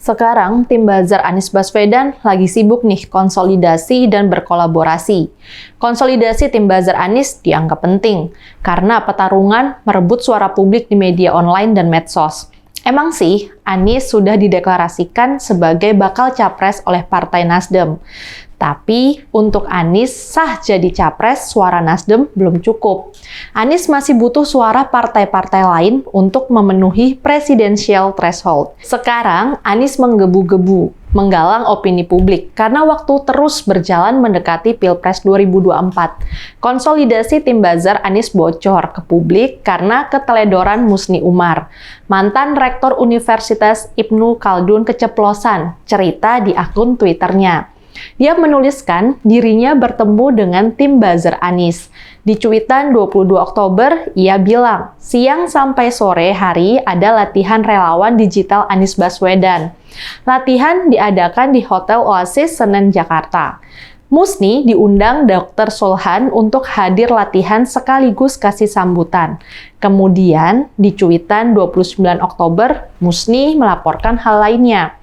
Sekarang, tim buzzer Anies Baswedan lagi sibuk nih konsolidasi dan berkolaborasi. Konsolidasi tim buzzer Anies dianggap penting, karena pertarungan merebut suara publik di media online dan medsos. Emang sih, Anies sudah dideklarasikan sebagai bakal capres oleh Partai Nasdem. Tapi, untuk Anies sah jadi capres, suara Nasdem belum cukup. Anies masih butuh suara partai-partai lain untuk memenuhi presidensial threshold. Sekarang, Anies menggebu-gebu, menggalang opini publik karena waktu terus berjalan mendekati Pilpres 2024. Konsolidasi tim buzzer Anies bocor ke publik karena keteledoran Musni Umar. Mantan Rektor Universitas Ibnu Khaldun keceplosan, cerita di akun Twitternya. Dia menuliskan dirinya bertemu dengan tim buzzer Anies. Di cuitan 22 Oktober, ia bilang, siang sampai sore hari ada latihan relawan digital Anies Baswedan. Latihan diadakan di Hotel Oasis Senen, Jakarta. Musni diundang Dr. Sulhan untuk hadir latihan sekaligus kasih sambutan. Kemudian, di cuitan 29 Oktober, Musni melaporkan hal lainnya.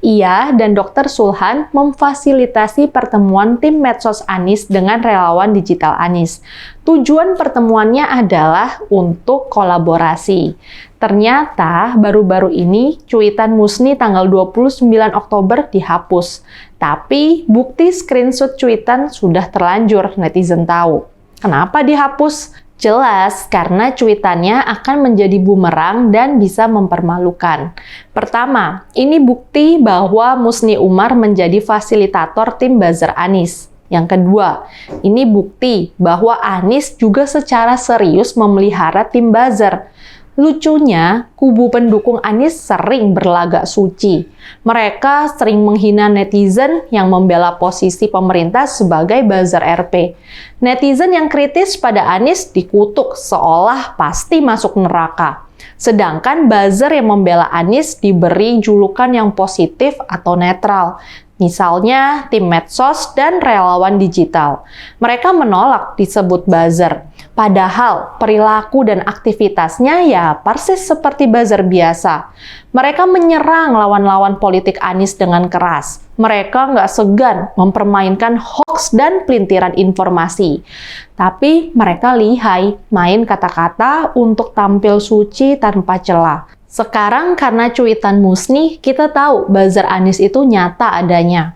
Ia dan Dr. Sulhan memfasilitasi pertemuan tim medsos Anies dengan relawan digital Anies. Tujuan pertemuannya adalah untuk kolaborasi. Ternyata baru-baru ini cuitan Musni tanggal 29 Oktober dihapus. Tapi bukti screenshot cuitan sudah terlanjur netizen tahu. Kenapa dihapus? Jelas, karena cuitannya akan menjadi bumerang dan bisa mempermalukan. Pertama, ini bukti bahwa Musni Umar menjadi fasilitator tim buzzer Anies. Yang kedua, ini bukti bahwa Anies juga secara serius memelihara tim buzzer. Lucunya, kubu pendukung Anies sering berlagak suci. Mereka sering menghina netizen yang membela posisi pemerintah sebagai buzzer RP. Netizen yang kritis pada Anies dikutuk seolah pasti masuk neraka. Sedangkan buzzer yang membela Anies diberi julukan yang positif atau netral. Misalnya tim medsos dan relawan digital. Mereka menolak disebut buzzer. Padahal perilaku dan aktivitasnya ya persis seperti buzzer biasa. Mereka menyerang lawan-lawan politik Anies dengan keras. Mereka nggak segan mempermainkan hoax dan pelintiran informasi. Tapi mereka lihai main kata-kata untuk tampil suci tanpa celah. Sekarang karena cuitan Musni, kita tahu buzzer Anies itu nyata adanya.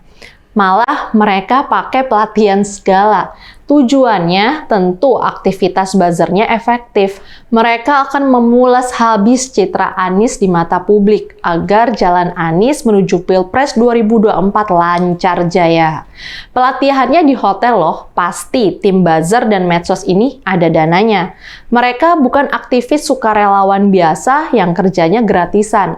Malah mereka pakai pelatihan segala. Tujuannya tentu aktivitas buzzernya efektif. Mereka akan memulas habis citra Anies di mata publik agar jalan Anies menuju Pilpres 2024 lancar jaya. Pelatihannya di hotel loh, pasti tim buzzer dan medsos ini ada dananya. Mereka bukan aktivis sukarelawan biasa yang kerjanya gratisan.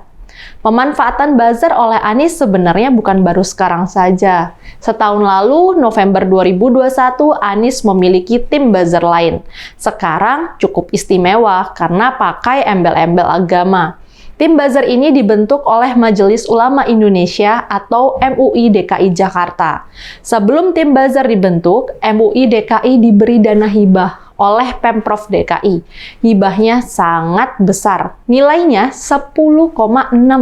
Pemanfaatan buzzer oleh Anies sebenarnya bukan baru sekarang saja. Setahun lalu, November 2021, Anies memiliki tim buzzer lain. Sekarang cukup istimewa karena pakai embel-embel agama. Tim buzzer ini dibentuk oleh Majelis Ulama Indonesia atau MUI DKI Jakarta. Sebelum tim buzzer dibentuk, MUI DKI diberi dana hibah oleh Pemprov DKI. Hibahnya sangat besar, nilainya 10,6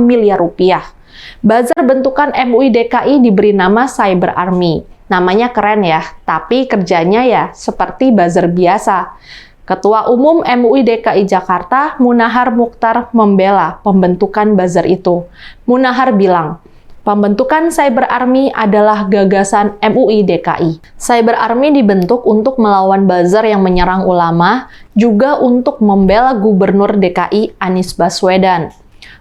miliar rupiah. Buzzer bentukan MUI DKI diberi nama Cyber Army. Namanya keren ya, tapi kerjanya ya seperti buzzer biasa. Ketua Umum MUI DKI Jakarta, Munahar Mukhtar, membela pembentukan buzzer itu. Munahar bilang, pembentukan Cyber Army adalah gagasan MUI DKI. Cyber Army dibentuk untuk melawan buzzer yang menyerang ulama, juga untuk membela Gubernur DKI Anies Baswedan.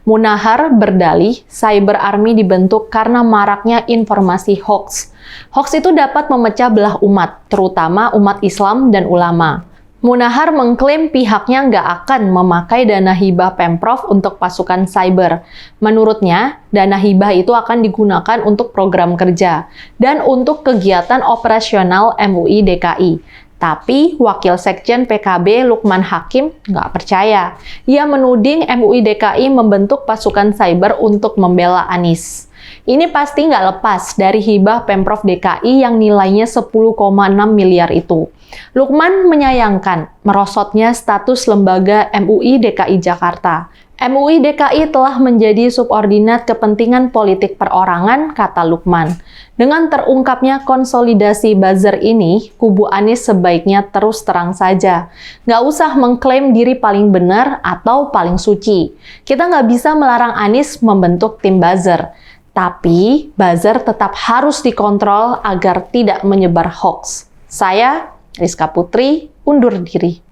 Munahar berdalih, Cyber Army dibentuk karena maraknya informasi hoax. Hoax itu dapat memecah belah umat, terutama umat Islam dan ulama. Munahar mengklaim pihaknya nggak akan memakai dana hibah Pemprov untuk pasukan cyber. Menurutnya, dana hibah itu akan digunakan untuk program kerja dan untuk kegiatan operasional MUI DKI. Tapi, Wakil Sekjen PKB Lukman Hakim nggak percaya. Ia menuding MUI DKI membentuk pasukan cyber untuk membela Anies. Ini pasti nggak lepas dari hibah Pemprov DKI yang nilainya 10,6 miliar itu. Lukman menyayangkan merosotnya status lembaga MUI DKI Jakarta. MUI DKI telah menjadi subordinat kepentingan politik perorangan, kata Lukman. Dengan terungkapnya konsolidasi buzzer ini, kubu Anies sebaiknya terus terang saja. Nggak usah mengklaim diri paling benar atau paling suci. Kita nggak bisa melarang Anies membentuk tim buzzer. Tapi, buzzer tetap harus dikontrol agar tidak menyebar hoax. Saya, Rizka Putri, undur diri.